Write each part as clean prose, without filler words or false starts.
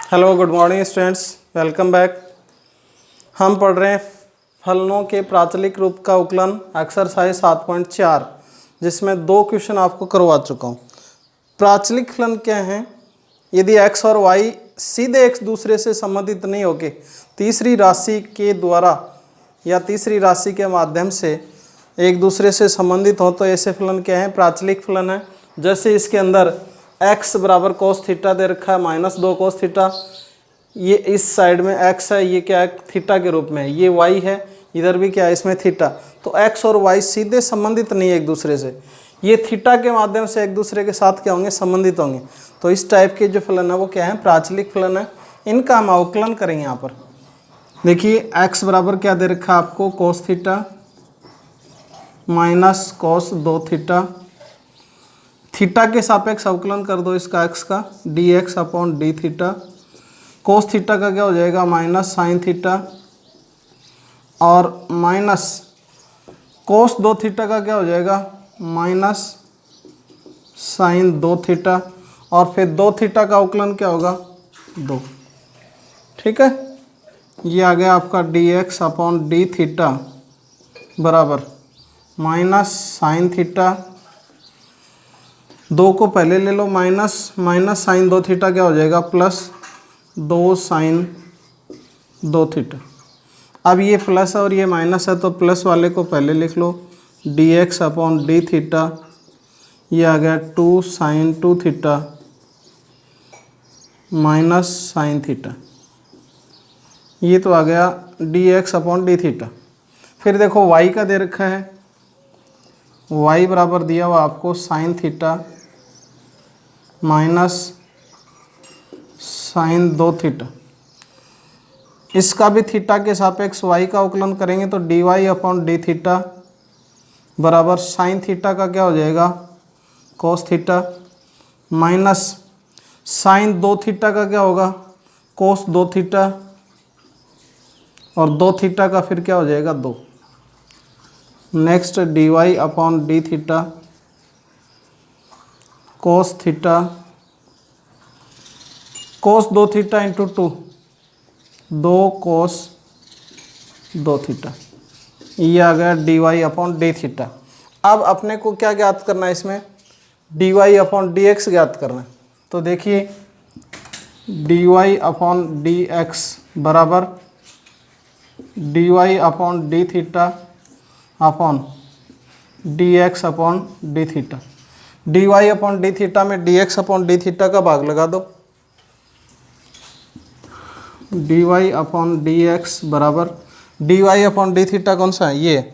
Hello good morning students, welcome back. हम पढ़ रहे हैं फलनों के प्राचलिक रूप का उकलन एक्सरसाइज 7.4, जिसमें दो क्वेश्चन आपको करवा चुका हूँ। प्राचलिक फलन क्या हैं? यदि x और y सीधे एक दूसरे से संबंधित नहीं होके तीसरी राशि के द्वारा या तीसरी राशि के माध्यम से एक दूसरे से संबंधित हो तो ऐसे फलन क्या हैं? प्राचलिक फलन है। जैसे इसके अंदर x बराबर कोस थीटा दे रखा है -2 कोस थीटा, ये इस साइड में x है, ये क्या है? थीटा के रूप में है। ये y है, इधर भी क्या है? इसमें थीटा। तो x और y सीधे संबंधित नहीं है एक दूसरे से, ये थीटा के माध्यम से एक दूसरे के साथ क्या होंगे? संबंधित होंगे। तो इस टाइप के जो फलन है वो क्या है? प्राचलिक फलन है। इनका हम अवकलन करेंगे। यहाँ पर देखिए x बराबर क्या दे रखा है आपको? कोस theta minus cos 2 theta. Theta के सापेक्ष अवकलन कर दो इसका x का, dx upon d theta. Cos theta का क्या हो जाएगा? माइनस साइन थीटा, और माइनस कोस 2 थीटा का क्या हो जाएगा? माइनस साइन 2 थीटा, और फिर 2 थीटा का अवकलन क्या होगा? 2। ठीक है, ये आ गया आपका dx अपॉन डी थीटा बराबर माइनस साइन थीटा। 2 को पहले ले लो, माइनस माइनस साइन 2 थीटा क्या हो जाएगा? Plus 2 sine 2 theta. अब ये प्लस है और ये माइनस है, तो प्लस वाले को पहले लिख लो, dx अपॉन डी थीटा। ये आ गया 2 sine 2 theta minus sine theta. ये तो आ गया dx अपॉन डी थीटा। फिर देखो y का दे रखा है, y बराबर दिया हुआ आपको sine theta minus sine 2 theta. इसका भी थीटा के सापेक्ष y का अवकलन करेंगे तो dy अपॉन डी थीटा बराबर साइन थीटा का क्या हो जाएगा? Cos theta, minus sine 2 theta का क्या होगा? कोस 2 थीटा, और 2 थीटा का फिर क्या हो जाएगा? 2। Next dy upon d theta cos theta, cos 2 theta into 2, 2 cos 2 theta. ये आ गया dy अपॉन डी थीटा। अब अपने को क्या ज्ञात करना है? इसमें dy अपॉन dx ज्ञात करना है। तो देखिए dy अपॉन dx बराबर dy upon d theta upon dx upon d theta. dy upon d theta में dx अपॉन डी थीटा का भाग लगा दो। dy अपॉन dx बराबर dy अपॉन डी थीटा कौन सा है? ये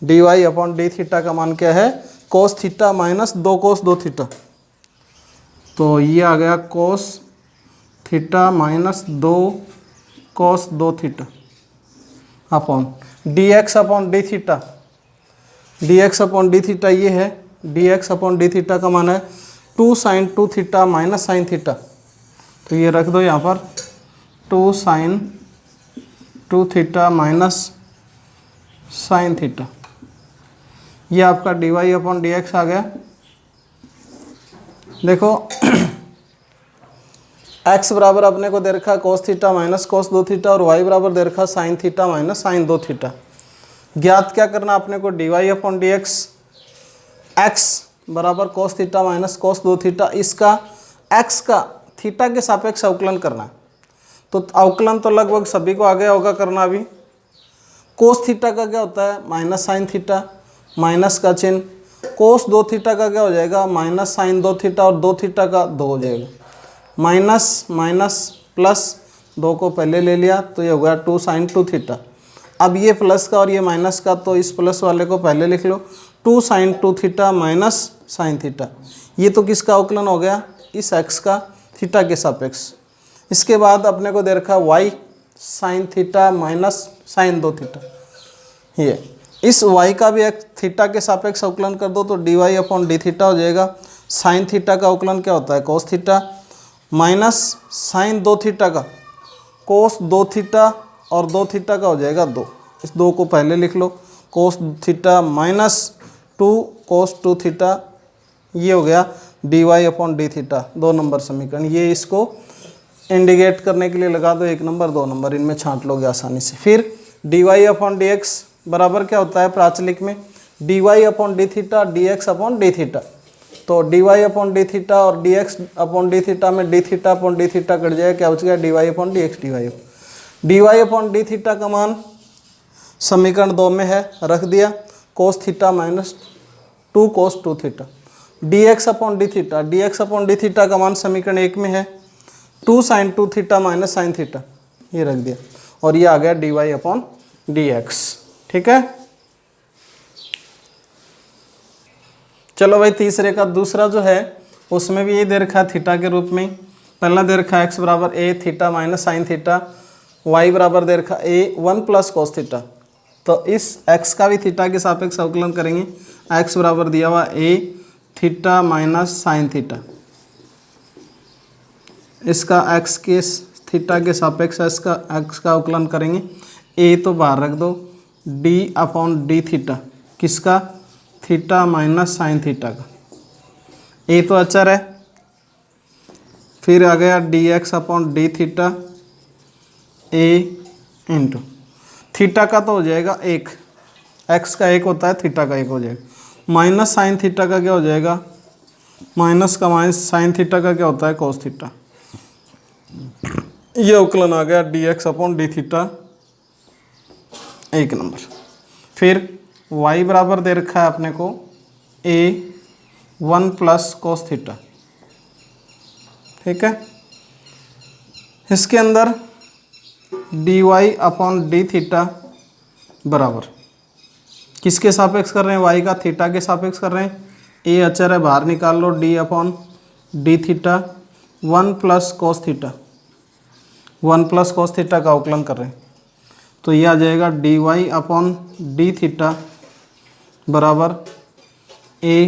dy अपॉन डी थीटा का मान क्या है? Cos theta minus 2 cos 2 theta. तो ये आ गया cos theta minus 2 cos 2 theta upon dx upon d theta. dx upon d theta ये है, dx अपॉन डी थीटा का मान है 2 sine 2 theta minus sine theta. तो ये रख दो यहाँ पर 2 sine 2 theta minus sine theta. ये आपका dy अपॉन dx आ गया। देखो x बराबर अपने को दे रखा है cos theta minus cos 2 theta, और y बराबर दे रखा है sine theta minus sine 2 theta. ज्ञात क्या करना अपने को? dy अपॉन dx, x बराबर कोस थीटा माइनस कोस 2 थीटा, इसका x का थीटा के सापेक्ष अवकलन करना है। तो अवकलन तो लगभग सभी को आ गया होगा करना। अभी कोस थीटा का क्या होता है? माइनस साइन थीटा, माइनस का चिन्ह। कोस 2 थीटा का क्या हो जाएगा? माइनस साइन 2 थीटा, और 2 थीटा का 2 हो जाएगा। माइनस माइनस प्लस 2 को पहले ले लिया, तो ये हो गया 2 साइन 2 थीटा। अब ये प्लस का और ये माइनस का, तो इस प्लस वाले को पहले लिख लो, 2 sine 2 theta minus sine theta. ये तो किसका अवकलन हो गया? इस x का थीटा के सापेक्ष। इसके बाद अपने को दे रखा y sine theta minus sine 2 theta. ये इस y का भी एक थीटा के सापेक्ष अवकलन कर दो, तो dy अपॉन डी थीटा हो जाएगा। साइन थीटा का अवकलन क्या होता है? Cos theta minus sine 2 theta का कोस 2 थीटा, और 2 थीटा का हो जाएगा 2। इस 2 को पहले लिख लो, कोस थीटा माइनस 2 कोस 2 थीटा। ये हो गया dy upon d theta, 2 number समीकरण। ये इसको इंडिकेट करने के लिए लगा दो 1 नंबर 2 नंबर, इनमें छांट लोगे आसानी से। फिर dy अपॉन डी एक्स बराबर क्या होता है प्राचलिक में, dy upon d theta dx upon d theta. तो dy अपॉन डी थीटा और dx अपॉन डी थीटा में D theta upon d theta cut जाएगा, क्या बच गया dy upon d x. dy upon d theta का मान समीकरण 2 में है, रख दिया, कोस theta minus 2 cos 2 theta. dx upon d theta का मान समीकरण 1 में है 2 sine 2 theta minus sine theta, ये रख दिया, और ये आ गया dy अपॉन डी एक्स। ठीक है, चलो भाई तीसरे का दूसरा जो है उसमें भी ये दे रखा है थीटा के रूप में। पहला दे रखा है x बराबर a theta minus sine theta, y बराबर दे रखा a 1 प्लस कोस थीटा। तो इस x का भी थीटा के सापेक्ष अवकलन करेंगे। x बराबर दिया हुआ a theta minus sine theta, इसका x के थीटा के सापेक्ष इसका x का अवकलन करेंगे। a तो बाहर रख दो, d अपॉन डी थीटा, किसका थीटा माइनस साइन थीटा का, a तो अचर है। फिर आ गया dx upon d theta a into theta का तो हो जाएगा 1, x का 1 होता है, थीटा का 1 हो जाएगा, माइनस साइन थीटा का क्या हो जाएगा, माइनस का माइनस साइन थीटा का क्या होता है कोस थीटा। ये अवकलन आ गया dx upon d theta 1 number. फिर y बराबर दे रखा है अपने को a 1 प्लस कोस थीटा। ठीक है, इसके अंदर dy अपॉन डी थीटा बराबर किसके सापेक्ष कर रहे हैं, y का थीटा के सापेक्ष कर रहे हैं। a अचर है, बाहर निकाल लो, d upon d theta 1 plus cos theta, 1 plus cos theta का अवकलन कर रहे हैं। तो ये आ जाएगा dy अपॉन डी थीटा बराबर a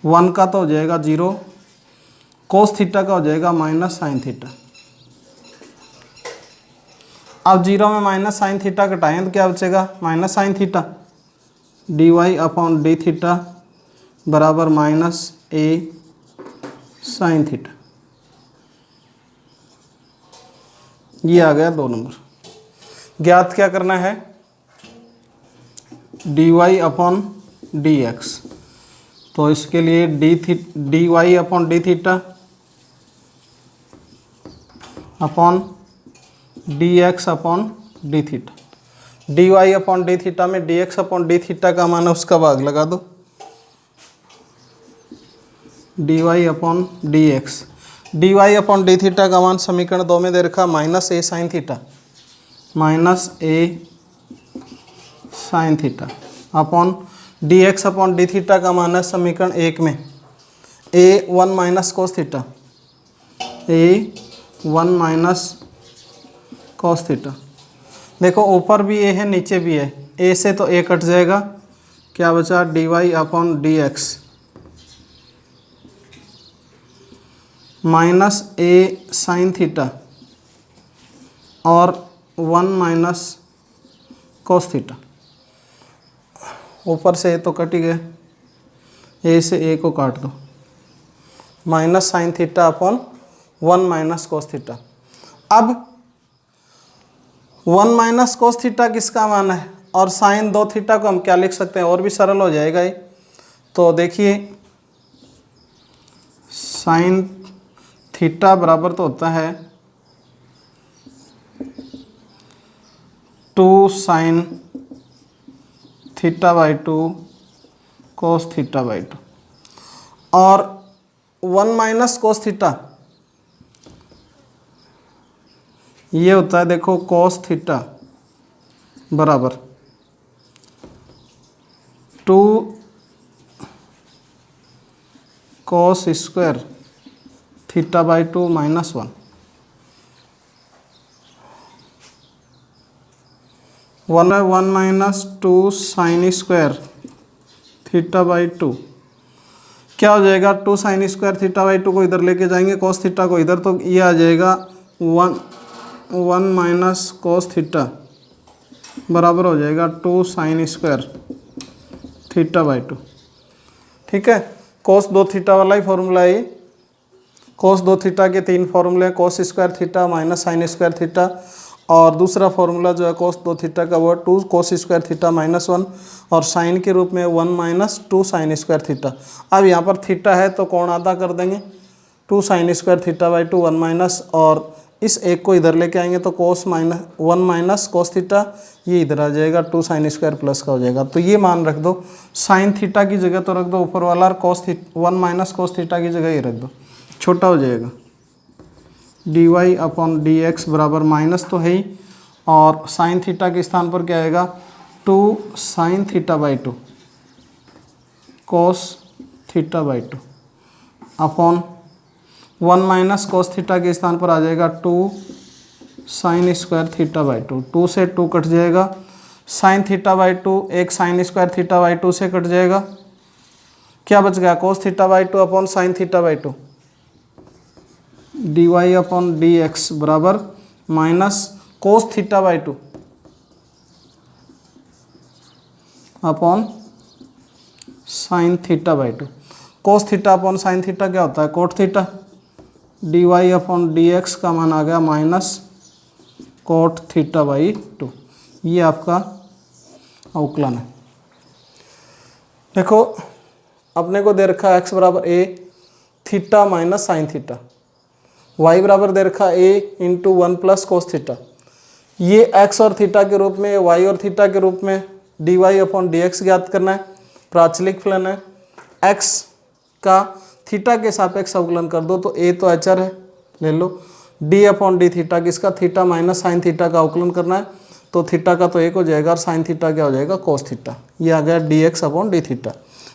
1 का तो हो जाएगा 0, कोस थीटा का हो जाएगा माइनस साइन थीटा। अब 0 में माइनस साइन थीटा घटाएं तो क्या बचेगा minus sine theta, dy upon d theta बराबर माइनस a साइन थीटा। ये आ गया 2 नंबर। ज्ञात क्या करना है, dy अपॉन डी एक्स। तो इसके लिए dy upon d theta upon dx upon d theta. dy upon d theta में dx अपॉन डी थीटा का मान है उसका भाग लगा दो, dy upon d x. dy upon d theta का मान समीकरण 2 में दे रखा minus a sign theta, minus a sine theta upon dx upon d theta का मान है समीकरण 1 में a 1 minus cos theta, a 1 minus cos theta. देखो ऊपर भी a है नीचे भी है, a से तो a कट जाएगा, क्या बचा dy upon d x minus a sine theta और 1 माइनस कोस थीटा। ऊपर से a तो कट ही गया, a से a को काट दो, minus sine theta upon 1 minus cos theta. अब 1 माइनस कोस थीटा किसका मान है, और साइन 2 थीटा को हम क्या लिख सकते हैं, और भी सरल हो जाएगा ये। तो देखिए साइन थीटा बराबर तो होता है 2 sign theta by 2 cos theta by 2, और 1 माइनस कोस थीटा ये होता है देखो कोस थीटा बराबर 2 cos square theta by 2 minus 1। 1 minus 2 sine square theta by 2 क्या हो जाएगा, 2 साइन स्क्वायर थीटा बाई 2 को इधर लेके जाएंगे, कोस थीटा को इधर, तो ये आ जाएगा 1 माइनस कोस थीटा बराबर हो जाएगा 2 साइन स्क्वायर थीटा बाई 2। ठीक है, कोस 2 थीटा वाला ही फॉर्मूला है, कोस 2 थीटा के 3 फॉर्मूले हैं, cos square theta minus sine square theta, और दूसरा फॉर्मूला जो है कोस 2 थीटा का वो 2 कोस स्क्वायर थीटा माइनस 1, और साइन के रूप में 1 माइनस 2 साइन स्क्वायर थीटा। अब यहाँ पर थीटा है तो कोण आधा कर देंगे, 2 sine square theta by 2 1 minus, और इस एक को इधर लेके आएंगे तो कोस माइनस 1 माइनस कोस थीटा, ये इधर आ जाएगा 2 साइन स्क्वायर प्लस का हो जाएगा। तो ये मान रख दो, साइन थीटा की जगह तो रख दो ऊपर वाला, और कोस 1 माइनस कोस थीटा की जगह ये रख दो, छोटा हो जाएगा। D y upon d x बराबर माइनस तो है ही, और साइन थीटा के स्थान पर क्या आएगा 2 sign theta by 2 cos theta by 2 upon 1 minus cos theta के स्थान पर आ जाएगा 2 साइन स्क्वायर थीटा बाई 2, 2 से 2 कट जाएगा, साइन थीटा बाई 2 एक साइन स्क्वायर थीटा बाई 2 से कट जाएगा, क्या बच गया cos theta by 2 upon sine theta by 2, d y upon d x बराबर minus cos theta by 2 upon sine theta by 2। Cos theta upon sine theta क्या होता है cot theta, d y upon d x का मान आ गया minus cot theta by 2। ये आपका अवकलन है। देखो अपने को दे रखा है एक्स बराबर a theta minus sine theta, y बराबर दे रखा a into 1 plus cos theta. ये एक्स और थीटा के रूप में, वाई और थीटा के रूप में d y upon d x ज्ञात करना है, प्राचलिक फलन है। एक्स का थीटा के सापेक्ष अवकलन कर दो तो ए तो अचर है, ले लो। डी अपॉन डी थीटा किसका, थीटा माइनस साइन थीटा का अवकलन करना है, तो थीटा का तो एक हो जाएगा और साइन थीटा क्या हो जाएगा कोस थीटा। ये आ गया d x upon d theta.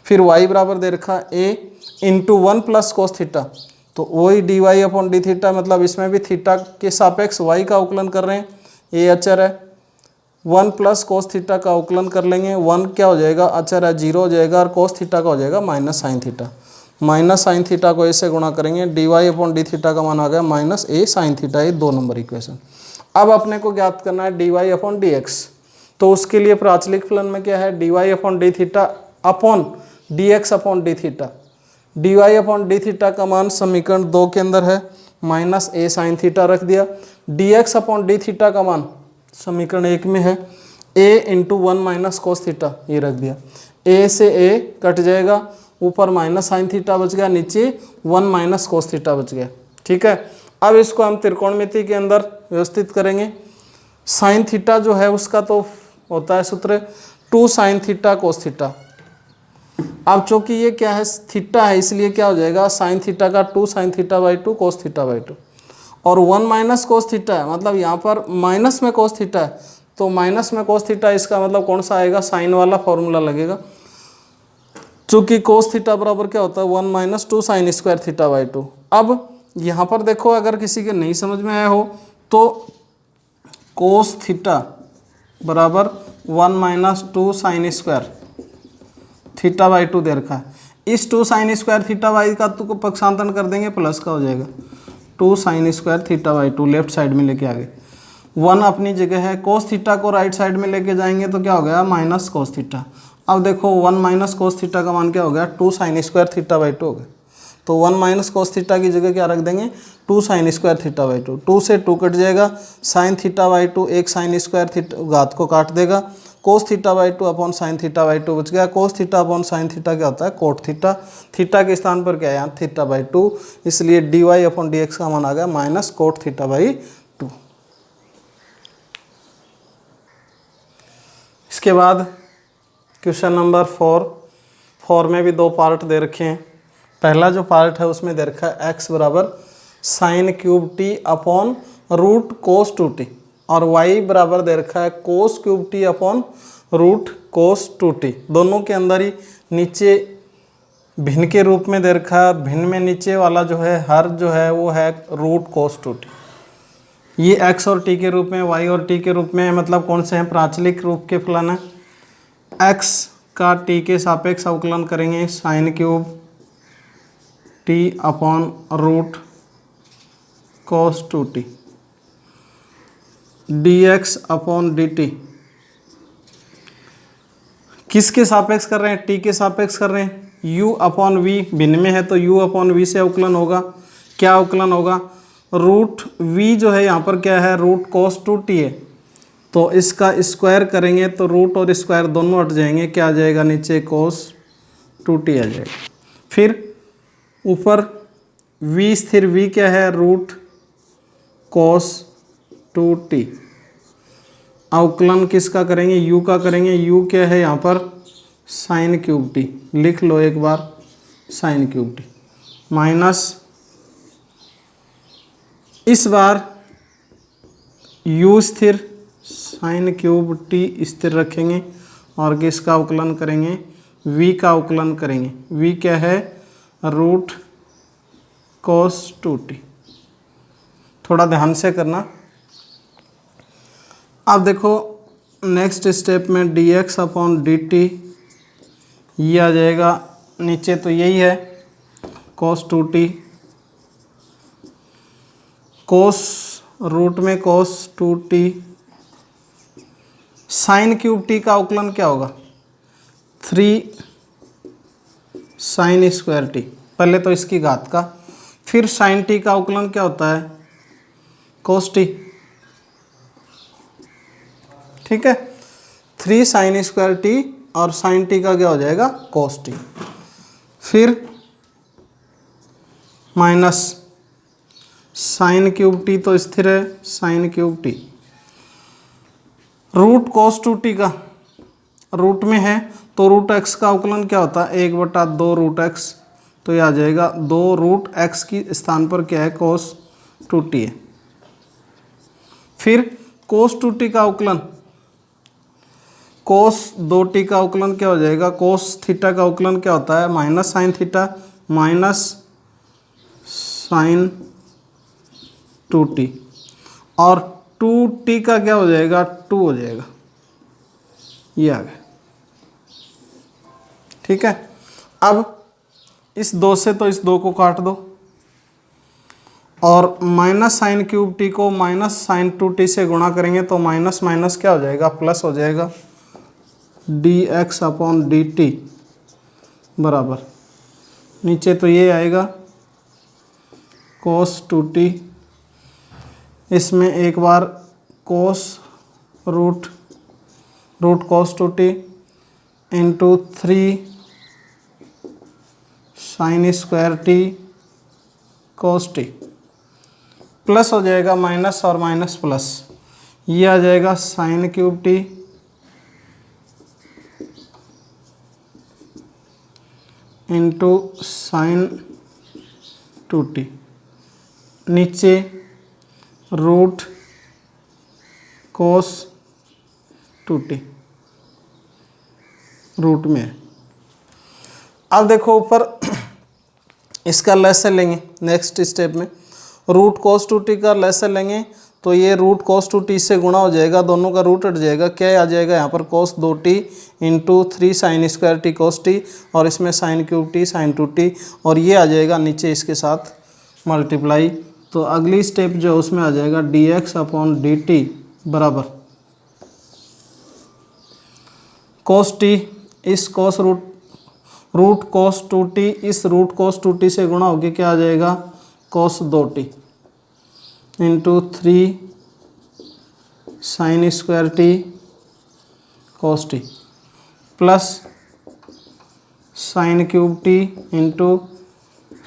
फिर वाई बराबर दे रखा a into 1 plus cos theta, तो वही d y upon d theta, मतलब इसमें भी थीटा के सापेक्ष वाई का अवकलन कर रहे हैं, ए अचर है। 1 प्लस कोस थीटा का अवकलन कर लेंगे, 1 क्या हो जाएगा अचर है 0 हो जाएगा, और कोस थीटा का हो जाएगा minus sine theta. Minus sine theta को ए से गुणा करेंगे, d y upon d theta का मान आ गया माइनस ए साइन थीटा, ये 2 नंबर इक्वेशन। अब अपने को ज्ञात करना है d y upon d x, तो उसके लिए प्राचलिक फलन में क्या है d y upon d theta upon d x upon d theta. D y upon d theta का मान समीकरण 2 के अंदर है, माइनस ए साइन थीटा रख दिया। D x upon d theta का मान समीकरण 1 में है ए इंटू 1 माइनस कोस थीटा, ये रख दिया। ए से ए कट जाएगा, ऊपर माइनस साइन थीटा बच गया, नीचे 1 माइनस कोस थीटा बच गया। ठीक है, अब इसको हम त्रिकोणमिति के अंदर व्यवस्थित करेंगे। साइन थीटा जो है उसका तो होता है सूत्र 2 साइन थीटा कोस थीटा। अब चूंकि ये क्या है थीटा है, इसलिए क्या हो जाएगा साइन थीटा का 2 sign theta by 2 cos theta by 2, और 1 माइनस कोस थीटा है, मतलब यहाँ पर माइनस में कोस थीटा है, तो माइनस में कोस थीटा इसका मतलब कौन सा आएगा, साइन वाला फॉर्मूला लगेगा। चूंकि कोस थीटा बराबर क्या होता है 1 minus 2 sine square theta by 2। अब यहाँ पर देखो अगर किसी के नहीं समझ में आया हो तो कोस थीटा बराबर 1 minus 2 sine square theta by 2 दे रखा है। इस 2 साइन स्क्वायर थीटा बाई का तो पक्षांतरण कर देंगे, प्लस का हो जाएगा 2 sine square theta by 2, left side में लेके आ गए। 1 अपनी जगह है, कोस थीटा को राइट साइड में लेके जाएंगे तो क्या हो गया माइनस कोस थीटा। अब देखो 1 माइनस कोस थीटा का मान क्या हो गया 2 साइन स्क्वायर थीटा बाई 2 हो गया, तो 1 माइनस कोस थीटा की जगह क्या रख देंगे 2 साइन स्क्वायर थीटा बाई 2, 2 से 2 कट जाएगा, साइन थीटा बाई 2 एक साइन स्क्वायर थीटा घात को काट देगा, कोस theta by 2 upon sine theta by 2 बच गया। Cos theta upon sine theta क्या होता है कोट थीटा, थीटा के स्थान पर क्या है यहाँ थीटा बाई 2, इसलिए d y upon d x का मान आ गया माइनस कोट थीटा बाई 2। इसके बाद क्वेश्चन नंबर 4 में भी 2 पार्ट दे रखे हैं। पहला जो पार्ट है उसमें दे रखा है x बराबर sine cube t upon root cos 2t, और y बराबर दे रखा है cos cube t upon root cos 2t। दोनों के अंदर ही नीचे भिन्न के रूप में दे रखा है, भिन्न में नीचे वाला जो है हर जो है वो है रूट कोस 2t। ये x और t के रूप में, y और t के रूप में, मतलब कौन से हैं प्राचलिक रूप के फलन है। x का t के सापेक्ष अवकलन करेंगे sine cube t upon root cos 2t, dx upon dt किसके सापेक्ष कर रहे हैं, t के सापेक्ष कर रहे हैं। u अपॉन v भिन्न में है तो u अपॉन v से अवकलन होगा, क्या अवकलन होगा, रूट v जो है यहाँ पर क्या है, रूट cos 2t है, तो इसका स्क्वायर करेंगे तो रूट और स्क्वायर दोनों हट जाएंगे, क्या आ जाएगा नीचे cos 2t आ जाएगा। फिर ऊपर v स्थिर, v क्या है, रूट cos 2t। अवकलन किसका करेंगे, u का करेंगे, u क्या है यहाँ पर साइन क्यूब टी, लिख लो एक बार साइन क्यूब टी, माइनस इस बार u स्थिर साइन क्यूब टी स्थिर रखेंगे और किसका अवकलन करेंगे, v का अवकलन करेंगे, v क्या है रूट cos 2t। थोड़ा ध्यान से करना। अब देखो नेक्स्ट स्टेप में dx अपॉन dt ये आ जाएगा, नीचे तो यही है cos 2t, cos रूट में cos 2t, sign cube t का अवकलन क्या होगा 3 साइन स्क्वायर t, पहले तो इसकी घात का, फिर साइन t का अवकलन क्या होता है cos t, ठीक है, 3 साइन स्क्वायर t और साइन t का क्या हो जाएगा cos t, फिर माइनस साइन क्यूब t तो स्थिर है, sine cube t, root cos 2t का रूट में है तो रूट x का अवकलन क्या होता है 1/2 रूट x, तो ये आ जाएगा 2 रूट x की स्थान पर क्या है cos 2t है। फिर cos 2t का अवकलन, cos 2t का अवकलन क्या हो जाएगा, cos थीटा का अवकलन क्या होता है minus sine theta minus sine 2t, और 2t का क्या हो जाएगा 2 हो जाएगा, ये आ गया, ठीक है। अब इस 2 से तो इस 2 को काट दो और माइनस साइन क्यूब टी को माइनस साइन 2t से गुणा करेंगे तो माइनस माइनस क्या हो जाएगा प्लस हो जाएगा, dx अपॉन dt बराबर, नीचे तो ये आएगा cos 2t, इसमें एक बार cos root cos 2t into 3 sine square t cos t, plus हो जाएगा माइनस और माइनस प्लस, ये आ जाएगा sine cube t into sine 2t, नीचे रूट cos 2t रूट में है। अब देखो ऊपर इसका लेसन लेंगे, नेक्स्ट स्टेप में रूट cos 2t का लेसन लेंगे तो ये रूट cos 2t से गुणा हो जाएगा, दोनों का रूट हट जाएगा, क्या आ जाएगा यहाँ पर cos 2t into 3 sine square t cos t, और इसमें sign cube t sign 2t, और ये आ जाएगा नीचे इसके साथ मल्टीप्लाई, तो अगली स्टेप जो है उसमें आ जाएगा dx अपॉन dt बराबर cos t, इस cos रूट cos 2t इस रूट cos 2t से गुणा होकर क्या आ जाएगा cos 2t into 3 sine square t cos t plus sine cube t into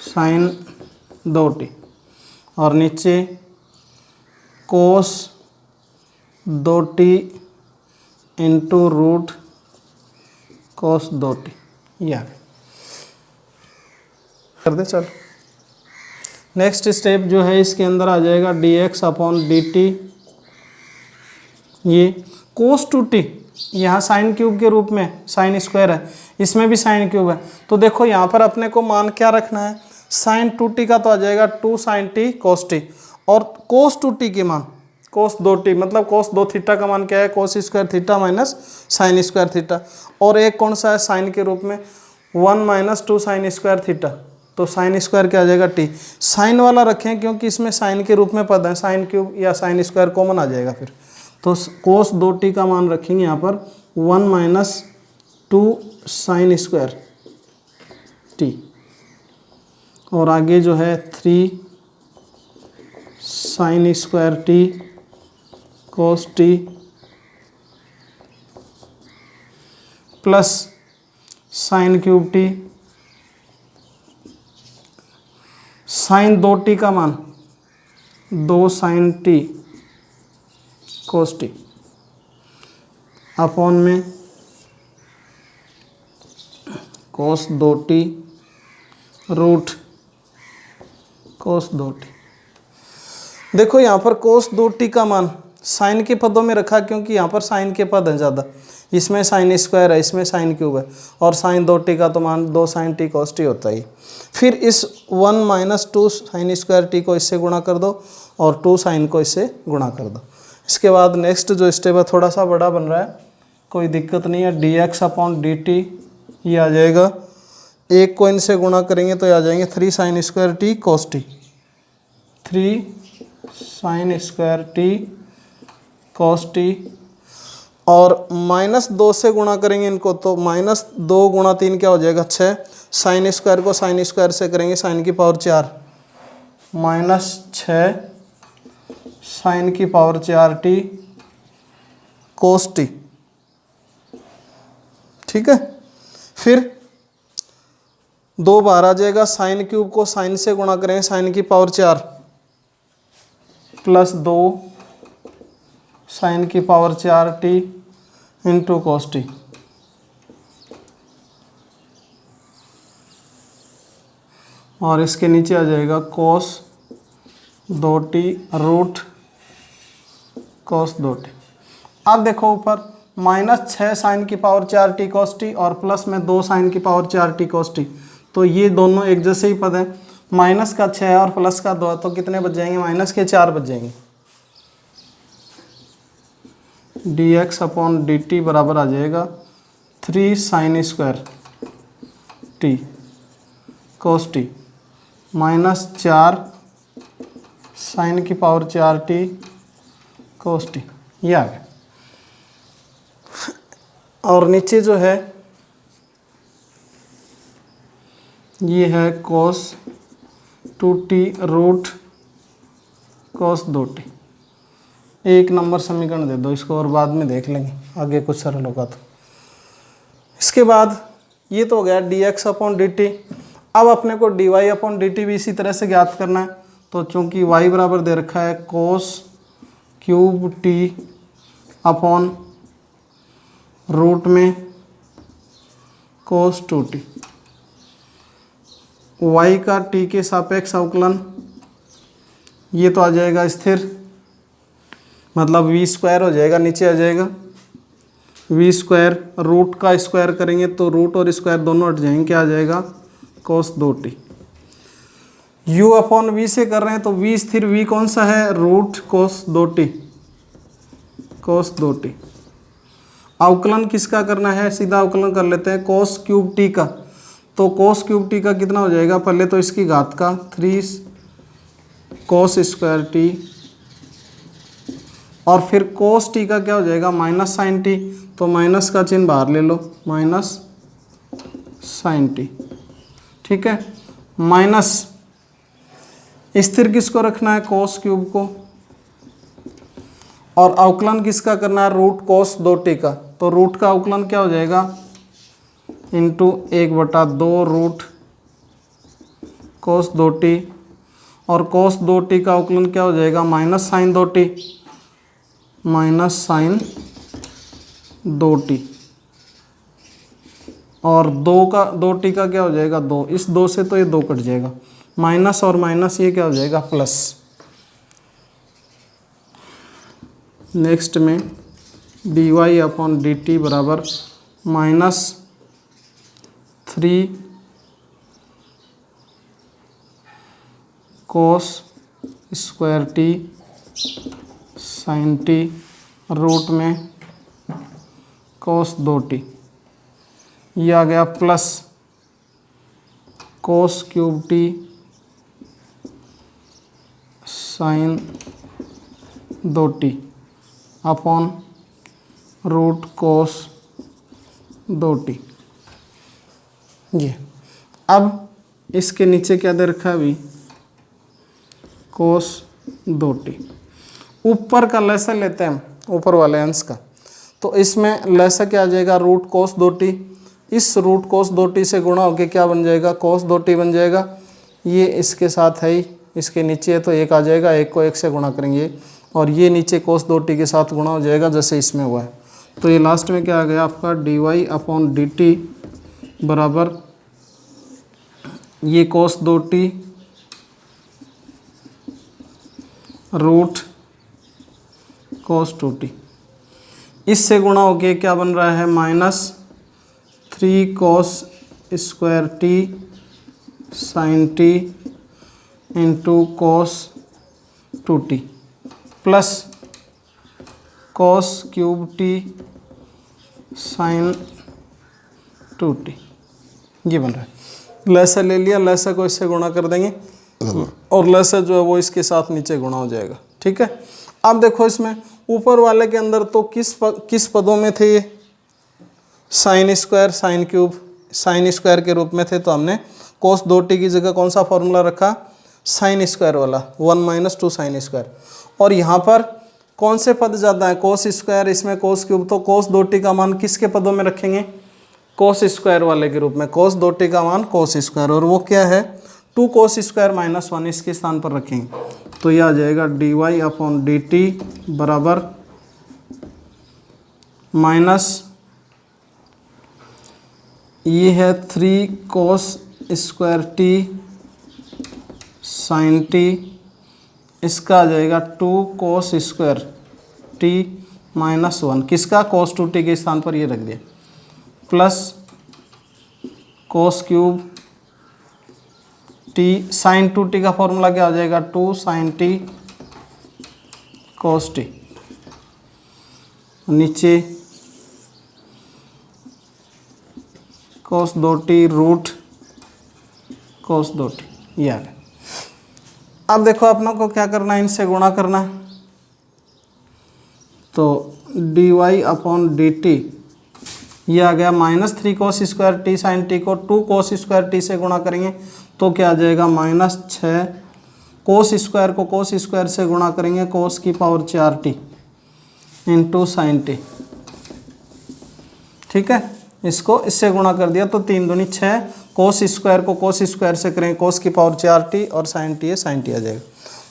sine 2t, और नीचे cos 2t into root cos 2t, ये आ गया, कर दे चल। नेक्स्ट स्टेप जो है इसके अंदर आ जाएगा dx अपॉन dt, ये cos 2t यहाँ साइन क्यूब के रूप में साइन स्क्वायर है, इसमें भी साइन क्यूब है, तो देखो यहाँ पर अपने को मान क्या रखना है, साइन 2t का तो आ जाएगा 2 साइन t cos t, और cos 2t के मान cos 2t मतलब cos 2 थीटा का मान क्या है cos square theta minus sine square theta, और एक कौन सा है साइन के रूप में 1 माइनस 2 साइन स्क्वायर थीटा, तो साइन स्क्वायर क्या आ जाएगा t, साइन वाला रखें क्योंकि इसमें साइन के रूप में पद है, साइन क्यूब या साइन स्क्वायर कॉमन आ जाएगा, फिर तो cos 2t का मान रखेंगे यहाँ पर 1 माइनस 2 साइन स्क्वायर t, और आगे जो है 3 sine square t cos t plus sine cube t, sine 2t का मान 2 sine t cos t upon में cos 2t root cos 2t। देखो यहाँ पर कोस 2t का मान साइन के पदों में रखा क्योंकि यहाँ पर साइन के पद हैं ज़्यादा, इसमें साइन स्क्वायर है, इसमें साइन क्यूब है, और साइन 2t का तो मान 2 साइन टी कोस टी होता ही। फिर इस 1 माइनस 2 साइन स्क्वायर टी को इससे गुणा कर दो और 2 साइन को इससे गुणा कर दो। इसके बाद नेक्स्ट जो स्टेप है थोड़ा सा बड़ा बन रहा है, कोई दिक्कत नहीं है। dx अपॉन dt ये आ जाएगा, एक को इनसे गुणा करेंगे तो ये आ जाएंगे 3 sine square t cos t, 3 sine square t cos T, और -2 से गुणा करेंगे इनको तो -2 गुणा 3 क्या हो जाएगा 6, साइन स्क्वायर को साइन स्क्वायर से करेंगे साइन की पावर 4, -6 साइन की पावर 4t कोस टी। ठीक है, फिर 2 बार आ जाएगा, साइन क्यूब को साइन से गुणा करेंगे साइन की पावर 4 प्लस 2 साइन की power 4t into cos t. और इसके नीचे आ जाएगा कोस 2t रूट कोस 2t। अब देखो ऊपर -6 साइन की पावर 4t कोस टी और प्लस में 2 साइन की पावर 4t कोस टी, तो ये दोनों एक जैसे ही पद हैं। माइनस का 6 और प्लस का 2 तो कितने बच जाएंगे, माइनस के 4 बच जाएंगे। dx अपॉन dt बराबर आ जाएगा 3 sine square t cos t -4 sine की पावर 4t कोस टी, ये आ गया। और नीचे जो है ये है कोस 2t रूट कोस 2t। एक नंबर समीकरण दे दो इसको और बाद में देख लेंगे आगे कुछ सरल होगा तो। इसके बाद ये तो हो गया dx अपॉन dt। अब अपने को dy अपॉन dt भी इसी तरह से ज्ञात करना है, तो चूंकि y बराबर दे रखा है cos cube t upon root में कोस 2t, y का t के सापेक्ष अवकलन ये तो आ जाएगा स्थिर, मतलब v स्क्वायर हो जाएगा, नीचे आ जाएगा v स्क्वायर, रूट का स्क्वायर करेंगे तो रूट और स्क्वायर दोनों हट जाएंगे, क्या आ जाएगा कोस 2t। u अपॉन v से कर रहे हैं तो v स्थिर, v कौन सा है रूट कोस 2t कोस 2t। अवकलन किसका करना है, सीधा अवकलन कर लेते हैं कोस क्यूब टी का, तो कोस क्यूब टी का कितना हो जाएगा, पहले तो इसकी घात का 3 कोस स्क्वायर टी, और फिर कोस टी का क्या हो जाएगा माइनस साइन टी, तो माइनस का चिन्ह बाहर ले लो, माइनस साइन टी। ठीक है, माइनस स्थिर किसको रखना है कोस क्यूब को, और अवकलन किसका करना है रूट कोस 2t का, तो रूट का अवकलन क्या हो जाएगा इंटू 1/2 रूट कोस 2t, और कोस 2t का अवकलन क्या हो जाएगा minus sine 2t, minus sine 2t, और 2t का क्या हो जाएगा 2, इस 2 से तो ये 2 कट जाएगा, माइनस और माइनस ये क्या हो जाएगा प्लस। नेक्स्ट में dy अपॉन dt बराबर -3 cos square t sine t root में कोस 2t, ये आ गया plus cos cube t sine 2t upon root cos 2t। ये अब इसके नीचे क्या दे रखा है अभी कोस 2t। ऊपर का लसा लेते हैं हम, ऊपर वाले अंश का, तो इसमें लसा क्या आ जाएगा, रूट कोस 2t। इस रूट कोस 2t से गुणा होके क्या बन जाएगा, कोस 2t बन जाएगा। ये इसके साथ है ही, इसके नीचे है तो 1 आ जाएगा, 1 को 1 से गुणा करेंगे और ये नीचे कोस 2t के साथ गुणा हो जाएगा जैसे इसमें हुआ है। तो ये लास्ट में क्या आ गया आपका, dy/dt बराबर ये कोस 2t रूट कोस 2t। इससे गुणा हो के क्या बन रहा है, -3 cos square t sin t into cos 2t plus cos cube t sin 2t। ये बन रहा है। लसा ले लिया, लसा को इससे गुणा कर देंगे और लसा जो है वो इसके साथ नीचे गुणा हो जाएगा। ठीक है, अब देखो इसमें ऊपर वाले के अंदर तो किस पदों में थे ये, sine square sine cube sine square के रूप में थे, तो हमने कोस 2t की जगह कौन सा फॉर्मूला रखा, साइन स्क्वायर वाला, 1 - 2 साइन स्क्वायर। और यहाँ पर कौन से पद ज़्यादा है, कोस स्क्वायर, इसमें कोस क्यूब, तो कोस 2t का मान किसके पदों में रखेंगे, कोस स्क्वायर वाले के रूप में। कोस 2t का मान कोस स्क्वायर, और वो क्या है 2 cos स्क्वायर -1, इसके स्थान पर रखेंगे तो यह आ जाएगा dy/dt बराबर माइनस ये है 3 cos square t sin t, इसका आ जाएगा 2 cos स्क्वायर t -1, किसका, cos 2t के स्थान पर ये रख दिया, plus cos cube t sin 2t का फॉर्मूला क्या आ जाएगा, 2 sin t cos t, नीचे cos 2t root cos 2t, ये आ गया। अब देखो अपना को क्या करना है, इनसे गुणा करना है, तो dy/dt ये आ गया -3 cos square t sin t को 2 cos स्क्वायर t से गुणा करेंगे तो क्या आ जाएगा, -6 cos स्क्वायर को cos स्क्वायर से गुणा करेंगे cos की power 4t into sine T. ठीक है, इसको इससे गुणा कर दिया तो 3 दूनी 6, cos स्क्वायर को cos स्क्वायर से करेंगे cos की पावर 4t और साइन टी है साइन टी आ जाएगा।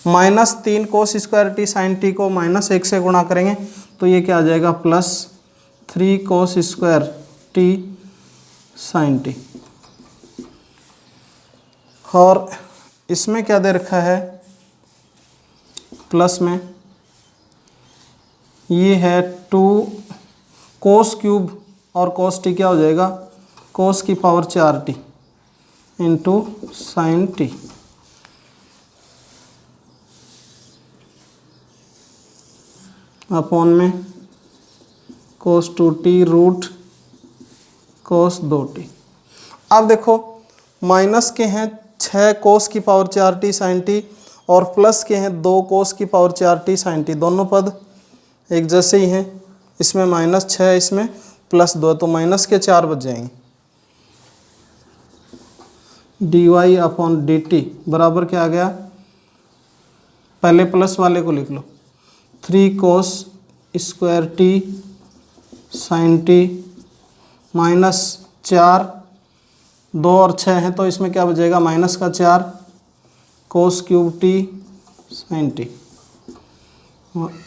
-3 cos square t sine t को -1 से गुणा करेंगे तो ये क्या आ जाएगा, +3 cos square t sine t. और इसमें क्या दे रखा है, प्लस में ये है 2 cos क्यूब और cos t क्या हो जाएगा, cos की power 4t into sine t. Upon में cos 2t root cos 2t। अब देखो माइनस के हैं 6 cos की पावर 4t साइन टी और प्लस के हैं 2 cos की पावर 4t साइन टी, दोनों पद एक जैसे ही हैं। इसमें -6 है, इसमें +2, तो माइनस के 4 बच जाएंगे। dy/dt बराबर क्या आ गया, पहले प्लस वाले को लिख लो, 3 cos square t sine t -4, 2 और 6 हैं तो इसमें क्या बचेगा, -4 cos cube t sine t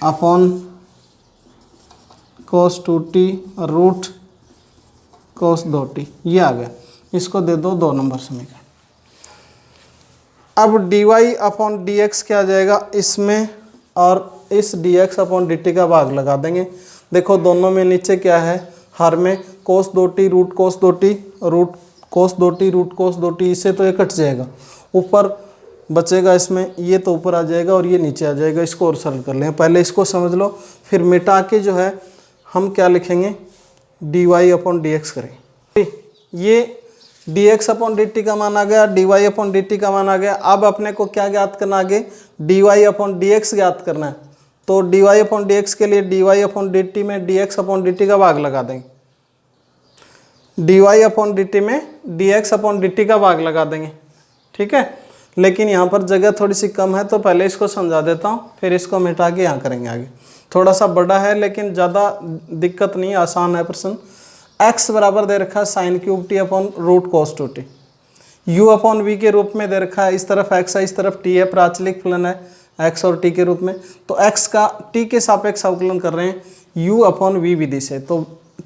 upon cos 2t root cos 2t, ये आ गया। इसको दे दो 2 नंबर समीकरण। अब dy/dx क्या आ जाएगा इसमें, और इस dx/dt का भाग लगा देंगे। देखो दोनों में नीचे क्या है, हर में cos 2t root cos 2t root cos 2t root cos 2t, इससे तो ये कट जाएगा, ऊपर बचेगा इसमें, ये तो ऊपर आ जाएगा और ये नीचे आ जाएगा। इसको और सरल कर लें, पहले इसको समझ लो, फिर मिटा के जो है हम क्या लिखेंगे, dy/dx करेंगे। ये dx/dt का मान आ गया, dy/dt का मान आ गया। अब अपने को क्या ज्ञात करना, आगे dy/dx ज्ञात करना है। तो dy/dx के लिए dy/dt में dx/dt का भाग लगा देंगे, dy/dt में dx/dt का भाग लगा देंगे। ठीक है, लेकिन यहाँ पर जगह थोड़ी सी कम है तो पहले इसको समझा देता हूँ, फिर इसको मिटा के यहाँ करेंगे आगे। थोड़ा सा बड़ा है लेकिन ज़्यादा दिक्कत नहीं, आसान है प्रश्न। x बराबर दे रखा है sine cube t upon root cos two t, u upon v के रूप में दे रखा है, इस तरफ x है इस तरफ t है, प्राचलिक फलन है x और t के रूप में। तो x का t के सापेक्ष अवकलन कर रहे हैं u अपॉन वी विधि से। तो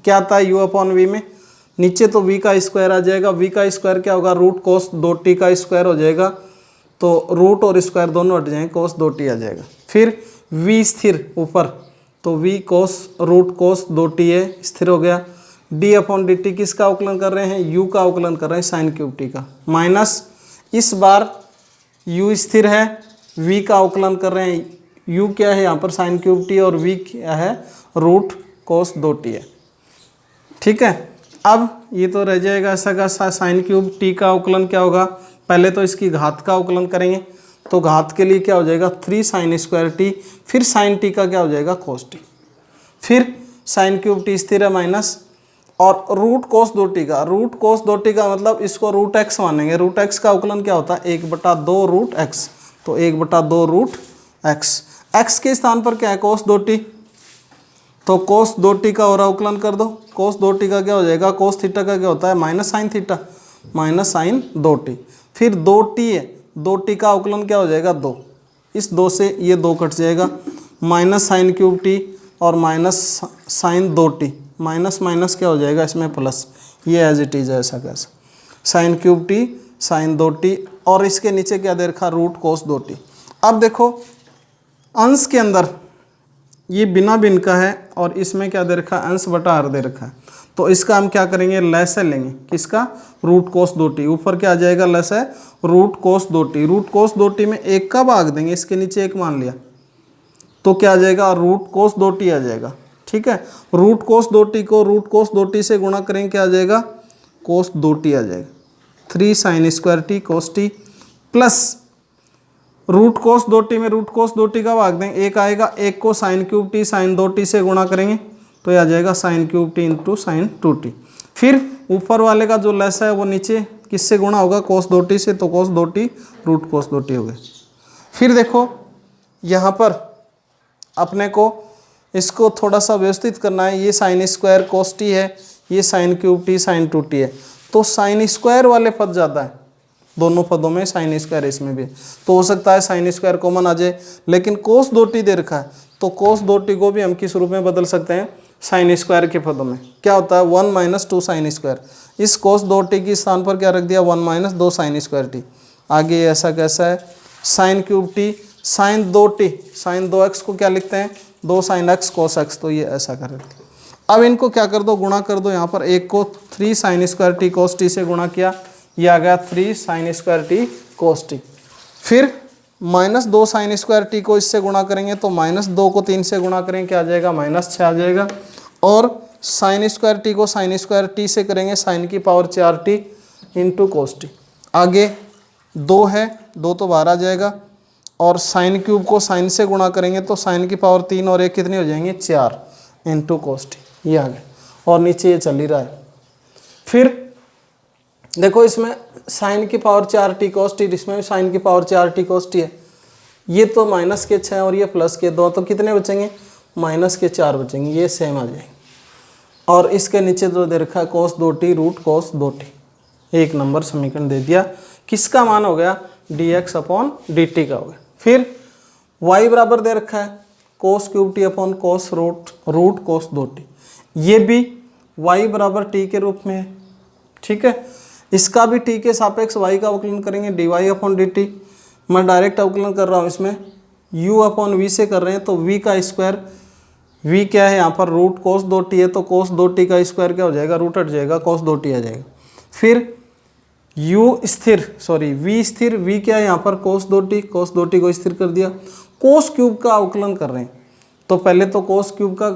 क्या आता है u अपॉन वी में, नीचे तो v का स्क्वायर आ जाएगा, v का स्क्वायर क्या होगा रूट कोस 2t का स्क्वायर हो जाएगा, तो रूट और स्क्वायर दोनों हट जाएंगे, कोस 2t आ जाएगा। फिर v स्थिर ऊपर, तो v कोस रूट कोस 2t है, स्थिर हो गया। d अपॉन डी टी किसका अवकलन कर रहे हैं, u का अवकलन कर रहे हैं साइन क्यूब t का, माइनस इस बार u स्थिर है, v का अवकलन कर रहे हैं, u क्या है यहाँ पर साइन क्यूब t और v क्या है रूट कोस 2t है। ठीक है, अब ये तो रह जाएगा ऐसा का साइन क्यूब t का अवकलन क्या होगा, पहले तो इसकी घात का अवकलन करेंगे, तो घात के लिए क्या हो जाएगा 3 साइन स्क्वायर टी, फिर साइन टी का क्या हो जाएगा कोस टी, फिर साइन क्यूब टी स्थिर है माइनस, और रूट कोस 2t का, रूट कोस 2t का मतलब इसको रूट एक्स मानेंगे, रूट एक्स का अवकलन क्या होता है 1/2 रूट एक्स, तो 1/2 रूट एक्स, एक्स के स्थान पर क्या है कोस 2t, तो कोस 2t का और अवकलन कर दो, कोस 2t का क्या हो जाएगा, कोस थीटा का क्या होता है minus sine theta, minus sine 2t, फिर 2t है, 2t का अवकलन क्या हो जाएगा 2, इस 2 से ये 2 कट जाएगा, माइनस साइन क्यूब टी और minus sine 2t, minus minus क्या हो जाएगा इसमें प्लस, ये एज इट इज ऐसा कैसा, sign cube t sine 2t और इसके नीचे क्या दे रखा रूट कोस 2t। अब देखो अंश के अंदर ये बिना भिन्न का है और इसमें क्या दे रखा है अंश बटा आर दे रखा है, तो इसका हम क्या करेंगे लैसे लेंगे, किसका रूट कोस 2t, ऊपर क्या आ जाएगा लैसे root cos 2t, root cos 2t में 1 का भाग देंगे, इसके नीचे 1 मान लिया तो क्या आ जाएगा रूट कोस 2t आ जाएगा। ठीक है, रूट कोस 2t को रूट कोस 2t से गुणा करेंगे क्या आ जाएगा कोस 2t आ जाएगा, 3 sine square t cos t, plus root cos 2t में रूट कोस 2t का भाग देंगे 1 आएगा, 1 को sign cube t sine 2t से गुणा करेंगे तो ये आ जाएगा sine cube T into sine 2t, फिर ऊपर वाले का जो लेस है वो नीचे किससे गुणा होगा कोस 2t से, तो कोस 2t रूट कोस 2t हो गया। फिर देखो यहाँ पर अपने को इसको थोड़ा सा व्यवस्थित करना है, ये साइन स्क्वायर कोस टी है, ये sign cube t sine 2t है, तो साइन स्क्वायर वाले पद ज़्यादा है दोनों पदों में, साइन स्क्वायर इसमें भी, तो हो सकता है साइन स्क्वायर कॉमन आ जाए, लेकिन कोस 2t दे रखा है तो कोस 2t को भी हम किस रूप में बदल सकते हैं साइन स्क्वायर के पदों में, क्या होता है 1 माइनस 2 साइन स्क्वायर, इस कोस 2t के स्थान पर क्या रख दिया 1 माइनस 2 साइन स्क्वायर टी, आगे ऐसा कैसा है sine cube t sine 2t, sine 2x को क्या लिखते हैं 2 साइन x कोस x, तो ये ऐसा कर रहे थे। अब इनको क्या कर दो गुणा कर दो, यहाँ पर एक को 3 sine square t cos T से गुणा किया, ये आ गया 3 sine square t cos T, फिर माइनस 2 साइन स्क्वायर टी को इससे गुणा करेंगे तो माइनस 2 को 3 से गुणा करेंगे क्या आ जाएगा माइनस 6 आ जाएगा, और साइन स्क्वायर टी को साइन स्क्वायर टी से करेंगे साइन की power 4t into cos t, आगे 2 है 2 तो बाहर आ जाएगा, और साइन क्यूब को साइन से गुणा करेंगे तो साइन की पावर 3 और 1 कितनी हो जाएंगे 4 इंटू कोस टी, ये आ गया, और नीचे ये चल ही रहा है। फिर देखो इसमें साइन की पावर 4t कोस टी, इसमें भी साइन की पावर 4t कोस टी है, ये तो माइनस के 6 और ये प्लस के 2, तो कितने बचेंगे माइनस के 4 बचेंगे, ये सेम आ जाएंगे, और इसके नीचे जो दे रखा है कोस 2t root cos 2t, 1 number समीकरण दे दिया, किसका मान हो गया dx अपॉन dt का हो गया। फिर y बराबर दे रखा है cos cube t upon cos root cos 2t, ये भी y बराबर t के रूप में है। ठीक है, इसका भी t के सापेक्ष y का अवकलन करेंगे dy अपॉन dt, मैं डायरेक्ट अवकलन कर रहा हूँ इसमें u अपॉन v से कर रहे हैं, तो v का स्क्वायर, v क्या है यहाँ पर रूट कोस 2t है, तो कोस 2t का स्क्वायर क्या हो जाएगा रूट हट जाएगा कोस 2t आ जाएगा, फिर u स्थिर v स्थिर, v क्या है यहाँ पर कोस 2t को स्थिर कर दिया, कोस क्यूब का अवकलन कर रहे हैं, तो पहले तो कोस क्यूब का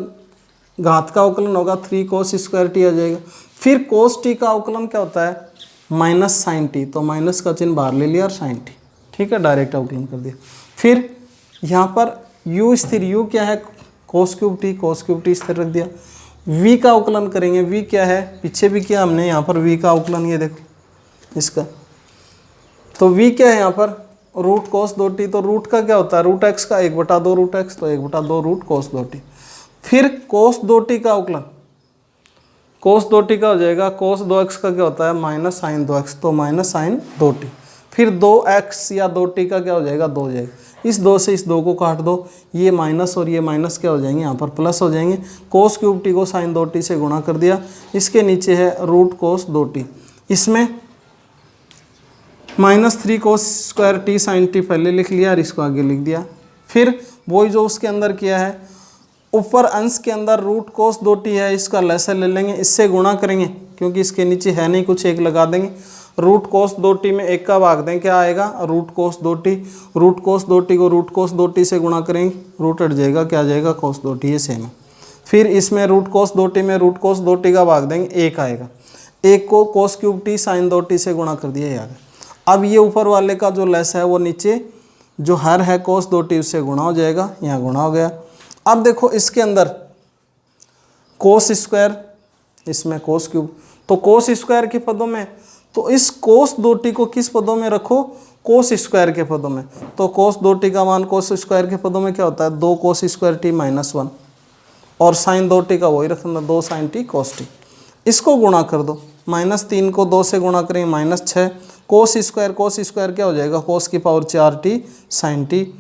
घात का अवकलन होगा 3 कोस स्क्वायर टी आ जाएगा, फिर कोस टी का अवकलन क्या होता है माइनस साइन टी, तो माइनस का चिन्ह बाहर ले लिया और साइन टी, ठीक है डायरेक्ट अवकलन कर दिया। फिर यहाँ पर u स्थिर, u क्या है कोस क्यूब टी स्थिर रख दिया, v का अवकलन करेंगे, v क्या है पीछे भी किया हमने यहाँ पर v का अवकलन, ये देखो इसका तो v क्या है यहाँ पर, रूट कोस 2t। तो रूट का क्या होता है, रूट एक्स का 1/2 रूट एक्स, तो 1/2 रूट कोस 2t। फिर कोस 2t का अवकलन, कोस 2t का हो जाएगा, कोस 2x का क्या होता है माइनस साइन 2x, तो माइनस साइन 2t। फिर 2x या 2t का क्या हो जाएगा, 2 हो जाएगा। इस 2 से इस 2 को काट दो, ये माइनस और ये माइनस क्या हो जाएंगे, यहाँ पर प्लस हो जाएंगे। कोस क्यूब टी को साइन 2t से गुणा कर दिया। इसके नीचे है रूट कोस 2t, इसमें -3 cos square t sine t पहले लिख लिया और इसको आगे लिख दिया। फिर वही जो उसके अंदर किया है, ऊपर अंश के अंदर रूट कोस 2t है, इसका लैसर ले लेंगे, इससे गुणा करेंगे क्योंकि इसके नीचे है नहीं कुछ, एक लगा देंगे। रूट कोस 2t में 1 का भाग दें, क्या आएगा root cos 2t। Root cos 2t को रूट कोस 2t से गुणा करेंगे, रूट हट जाएगा, क्या आ जाएगा कोस 2t, ये सेम है। फिर इसमें रूट कोस 2t में रूट कोस 2t का भाग देंगे, 1 आएगा। 1 को कोस क्यूब टी साइन 2t से गुणा कर दिया, ये आ गया। अब ये ऊपर वाले का जो लेस है वो नीचे जो हर है कोस 2t उससे गुणा हो जाएगा, यहाँ गुणा हो गया। अब देखो इसके अंदर कोस स्क्वायर, इसमें कोस क्यूब, तो कोस स्क्वायर के पदों में, तो इस कोस 2t को किस पदों में रखो, कोस स्क्वायर के पदों में। तो कोस 2t का मान कोस स्क्वायर के पदों में क्या होता है, 2 कोस स्क्वायर टी -1, और साइन 2t का वही रखना 2 साइन टी कोस टी। इसको गुणा कर दो, -3 को 2 से गुणा करेंगे -6, कोस स्क्वायर क्या हो जाएगा, कोस की पावर 4t साइन टी,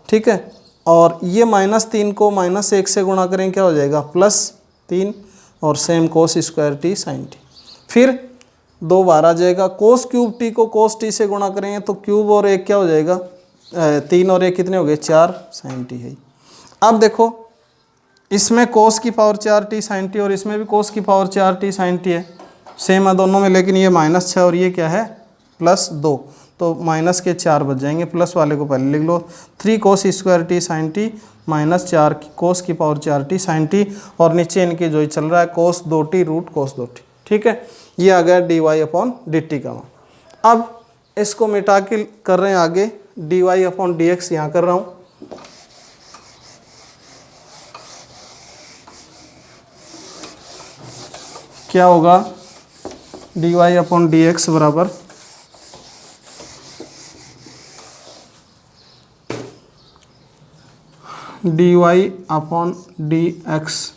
ठीक है। और ये -3 को -1 से गुणा करेंगे, क्या हो जाएगा +3, और same cos square t sine t. फिर 2 बार आ जाएगा, कोस क्यूब टी को कोस टी से गुणा करेंगे तो क्यूब और 1 क्या हो जाएगा, 3 और 1 कितने हो गए 4 साइन टी है। अब देखो इसमें कोस की पावर 4t साइन टी और इसमें भी कोस की पावर 4t साइन टी है, सेम है दोनों में, लेकिन ये -6 और ये क्या है +2, तो माइनस के 4 बच जाएंगे, प्लस वाले को पहले लिख लो। 3 cos square t sine t -4 cos की पावर 4t साइन टी, और नीचे इनके जो ही चल रहा है कोस 2t रूट कोस 2t, ठीक है। ये आ गया dy/dt का मान। अब इसको मिटा के कर रहे हैं आगे, dy/dx यहाँ कर रहा हूँ। क्या होगा, dy/dx बराबर dy/dx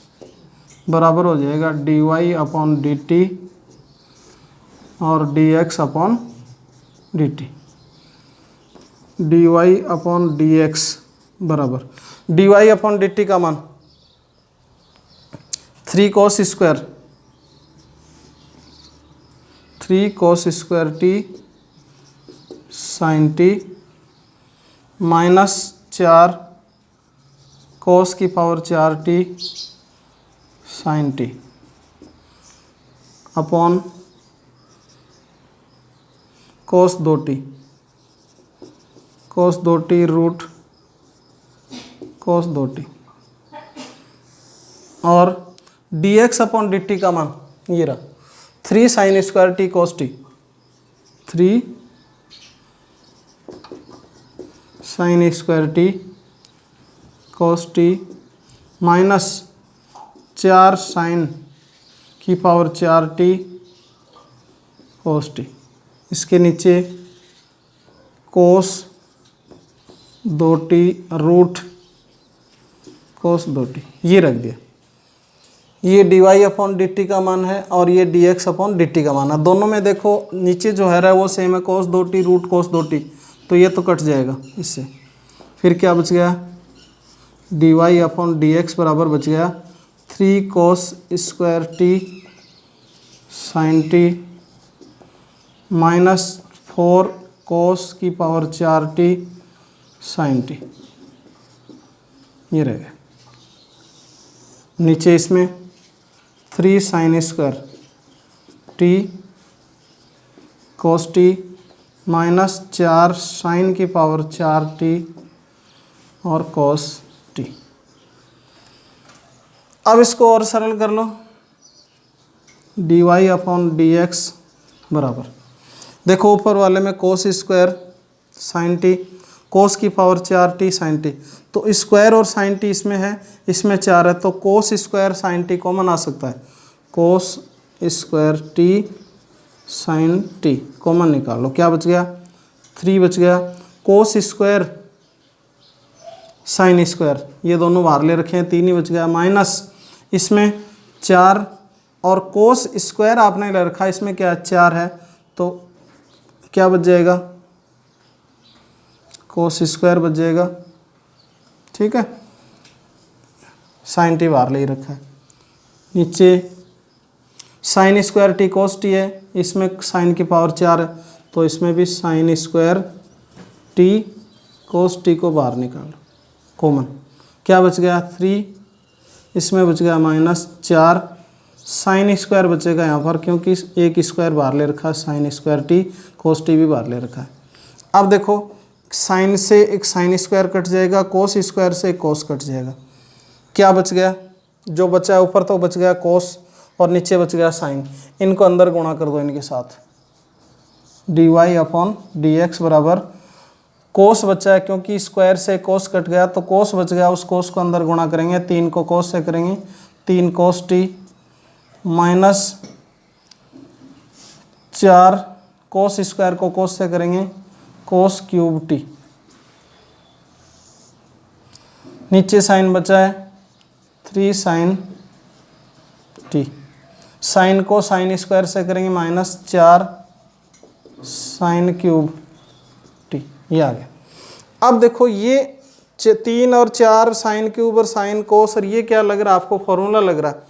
बराबर हो जाएगा dy/dt और dx/dt। dy/dx बराबर dy/dt का मान 3 cos square t sine t -4 cos की power 4t sine t upon cos 2t root cos 2t, और dx/dt का मान ये रहा 3 sine square t cos t, 3 sine square t cos t -4 sine की पावर 4t कोस टी। इसके नीचे कोस 2t root cos 2t, ये रख दिया। ये dy/dt का मान है और ये dx/dt का मान है। दोनों में देखो नीचे जो है रहा है वो सेम है, कोस 2t रूट कोस 2t, तो ये तो कट जाएगा इससे। फिर क्या बच गया, dy/dx बराबर बच गया 3 cos square t sine t -4 cos की पावर 4t साइन टी, ये रहेगा। नीचे इसमें 3 sine square t cos t -4 sine की पावर 4t और कोस टी। अब इसको और सरल कर लो, dy/dx बराबर, देखो ऊपर वाले में cos square sine t cos की पावर 4t साइन टी, तो स्क्वायर और साइन टी इसमें है, इसमें 4 है, तो cos square sine t common आ सकता है, cos square t sine t common निकाल लो, क्या बच गया 3 बच गया, कोस स्क्वायर साइन स्क्वायर, ये दोनों बाहर ले रखे हैं, 3 ही बच गया, माइनस इसमें 4 और कोस स्क्वायर आपने ले रखा है, इसमें क्या 4 है, तो क्या बच जाएगा, कोस स्क्वायर बच जाएगा। ठीक है, साइन टी बाहर ले रखा है, नीचे sign square t cos T है, इसमें साइन की पावर 4 है, तो इसमें भी sign square t cos T को बाहर निकालो कॉमन, क्या बच गया 3, इसमें बच गया -4, साइन स्क्वायर बचेगा यहाँ पर क्योंकि एक स्क्वायर बाहर ले रखा है, sign square t cos T भी बाहर ले रखा है। अब देखो साइन से एक साइन स्क्वायर कट जाएगा, कोस स्क्वायर से एक कोस कट जाएगा, क्या बच गया, जो बचा है ऊपर तो बच गया कोस और नीचे बच गया साइन, इनको अंदर गुणा कर दो इनके साथ, dy/dx बराबर कोस बचा है क्योंकि स्क्वायर से कोस कट गया तो कोस बच गया, उस कोस को अंदर गुणा करेंगे, 3 को कोस से करेंगे, 3 cos t minus 4 cos square को कोस से करेंगे, कोस क्यूब टी, नीचे साइन बचा है 3 साइन टी, साइन को साइन स्क्वायर से करेंगे -4 साइन क्यूब टी, ये आ गया। अब देखो ये 3 और 4 साइन क्यूब और साइन कोस, और ये क्या लग रहा है आपको, फॉर्मूला लग रहा है,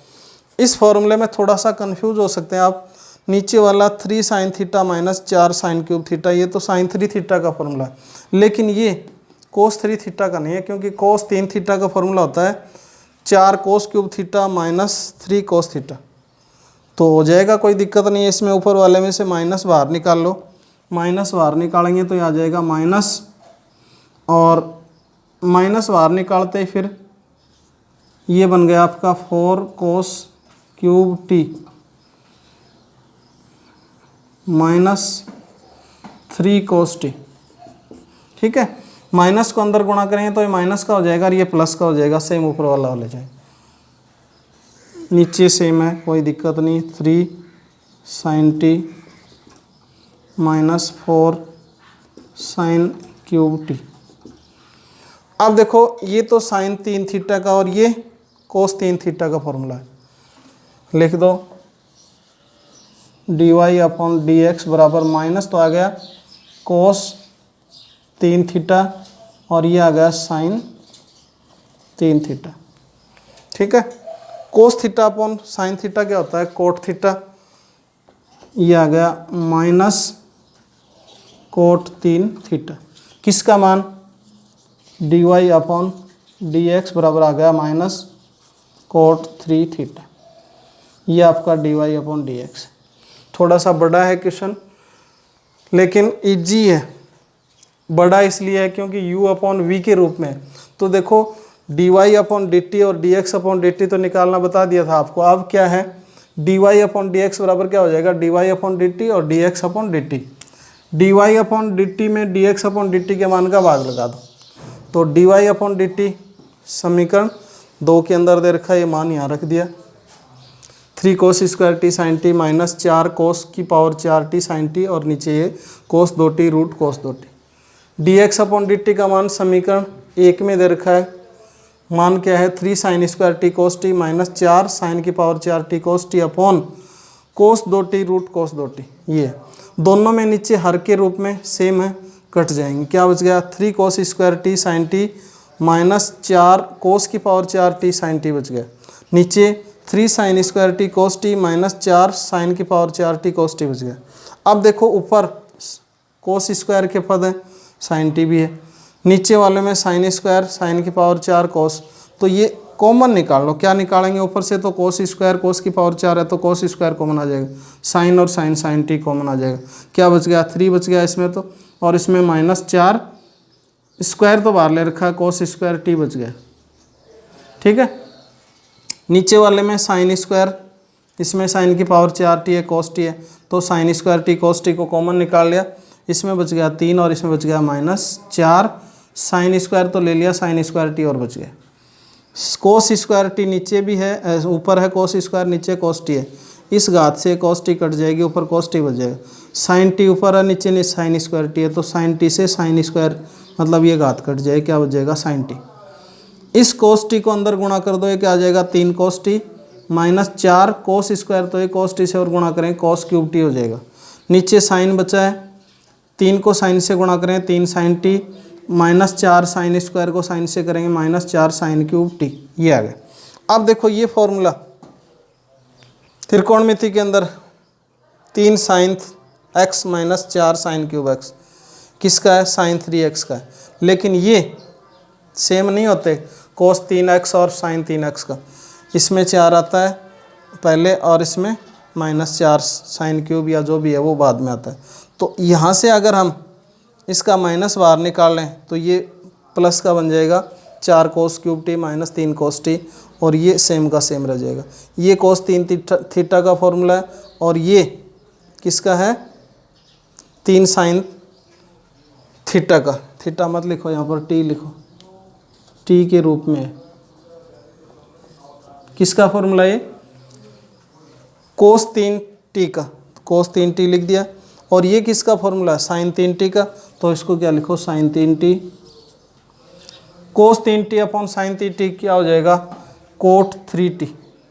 इस फॉर्मूले में थोड़ा सा कंफ्यूज हो सकते हैं आप। नीचे वाला 3 sine theta -4 sine cube theta, ये तो साइन 3 थीटा का फॉर्मूला है, लेकिन ये कोस 3 थीटा का नहीं है, क्योंकि कोस 3 थीटा का फॉर्मूला होता है 4 कोस क्यूब थीटा -3 कोस थीटा, तो हो जाएगा, कोई दिक्कत नहीं है इसमें। ऊपर वाले में से माइनस बाहर निकाल लो, माइनस बाहर निकालेंगे तो ये आ जाएगा माइनस, और माइनस बाहर निकालते ही फिर ये बन गया आपका 4 कोस क्यूब टी -3 कोस टी। ठीक है, माइनस को अंदर गुणा करेंगे तो ये माइनस का हो जाएगा और ये प्लस का हो जाएगा, सेम ऊपर वाला हो जाएगा, नीचे सेम है, कोई दिक्कत नहीं। 3 sine t -4 sine cube t. अब देखो ये तो साइन 3 थीटा का और ये कोस 3 थीटा का फॉर्मूला है, लिख दो dy/dx बराबर माइनस तो आ गया कोस 3 थीटा और ये आ गया साइन 3 थीटा। ठीक है, cos theta upon sine theta क्या होता है, कोट थीटा, ये आ गया माइनस कोट 3 थीटा, किसका मान dy/dx बराबर आ गया माइनस कोट 3 थीटा, ये आपका dy/dx। थोड़ा सा बड़ा है क्वेश्चन लेकिन इजी है, बड़ा इसलिए है क्योंकि u/v के रूप में। तो देखो dy/dt और dx/dt तो निकालना बता दिया था आपको, अब क्या है dy/dx बराबर क्या हो जाएगा, dy/dt और dx/dt। dy/dt में dx/dt के मान का भाग लगा दो, तो dy/dt समीकरण 2 के अंदर दे रखा है, ये मान यहाँ रख दिया, 3 cos square t sine t -4 cos की पावर 4 टी साइन टी, और नीचे ये कोस 2t root cos 2t। dx/dt का मान समीकरण 1 में दे रखा है, मान क्या है 3 sine square t cos t -4 sine की power 4 t cos t upon cos 2t root cos 2t। ये दोनों में नीचे हर के रूप में सेम है, कट जाएंगे, क्या बच गया 3 cos square t sine t -4 cos की पावर 4 टी साइन टी बच गया, नीचे 3 sine square t cos t -4 sine की पावर 4 टी कोस टी बच गया। अब देखो ऊपर कोस स्क्वायर के पद हैं, साइन टी भी है, नीचे वाले में साइन स्क्वायर साइन की पावर 4 कोस, तो ये कॉमन निकाल लो, क्या निकालेंगे ऊपर से, तो कोस स्क्वायर कोस की पावर 4 है तो कोस स्क्वायर कॉमन आ जाएगा, साइन और साइन साइन टी कॉमन आ जाएगा, क्या बच गया 3 बच गया इसमें तो, और इसमें -4 स्क्वायर तो बाहर ले रखा है, कोस स्क्वायर टी बच गया। ठीक है, नीचे वाले में साइन स्क्वायर, इसमें साइन की पावर 4 टी है कोस टी है, तो sign square t cos T को कॉमन निकाल लिया, इसमें बच गया 3 और इसमें बच गया -4, साइन स्क्वायर तो ले लिया, साइन स्क्वायर टी और बच गया, कोस स्क्वायर टी नीचे भी है, ऊपर है कोस स्क्वायर, नीचे कोस टी है, इस घात से cos t कट जाएगी, ऊपर cos t बच जाएगा। sin t ऊपर है, नीचे नहीं sin स्क्वायर t है, तो sin t से sin स्क्वायर मतलब ये घात कट जाएगी, क्या बच जाएगा sin t। इस cos t को अंदर गुणा कर दो, ये क्या आ जाएगा 3 cos t minus 4 cos square, तो ये cos t से और गुणा करें cos क्यूब t हो जाएगा। नीचे sin बचा है, 3 को sin से गुणा करें 3 sin t minus 4 sin square को sin से करेंगे माइनस 4 sin क्यूब t, ये आ गया। अब देखो ये फॉर्मूला त्रिकोणमिति के अंदर 3 sin x minus 4 sin cube x किसका है, sin 3x का है, लेकिन ये सेम नहीं होते cos 3x और sin 3x का। इसमें 4 आता है पहले और इसमें माइनस 4 sin क्यूब या जो भी है वो बाद में आता है। तो यहाँ से अगर हम इसका माइनस बाहर निकाल लें तो ये प्लस का बन जाएगा 4 cos cube t minus 3 cos t, और ये सेम का सेम रह जाएगा। ये cos 3 थीटा का फॉर्मूला है और ये किसका है 3 sin थीटा का। थीटा मत लिखो यहाँ पर, t लिखो, t के रूप में है। किसका फॉर्मूला ये cos 3t का, cos 3t लिख दिया। और ये किसका फॉर्मूला है sin 3t का, तो इसको क्या लिखो sin 3t, cos 3t upon sin 3t क्या हो जाएगा cot 3t,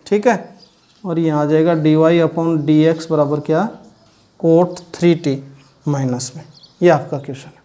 ठीक है। और यहाँ आ जाएगा dy अपॉन dx बराबर क्या cot 3t माइनस में। ये आपका क्वेश्चन है।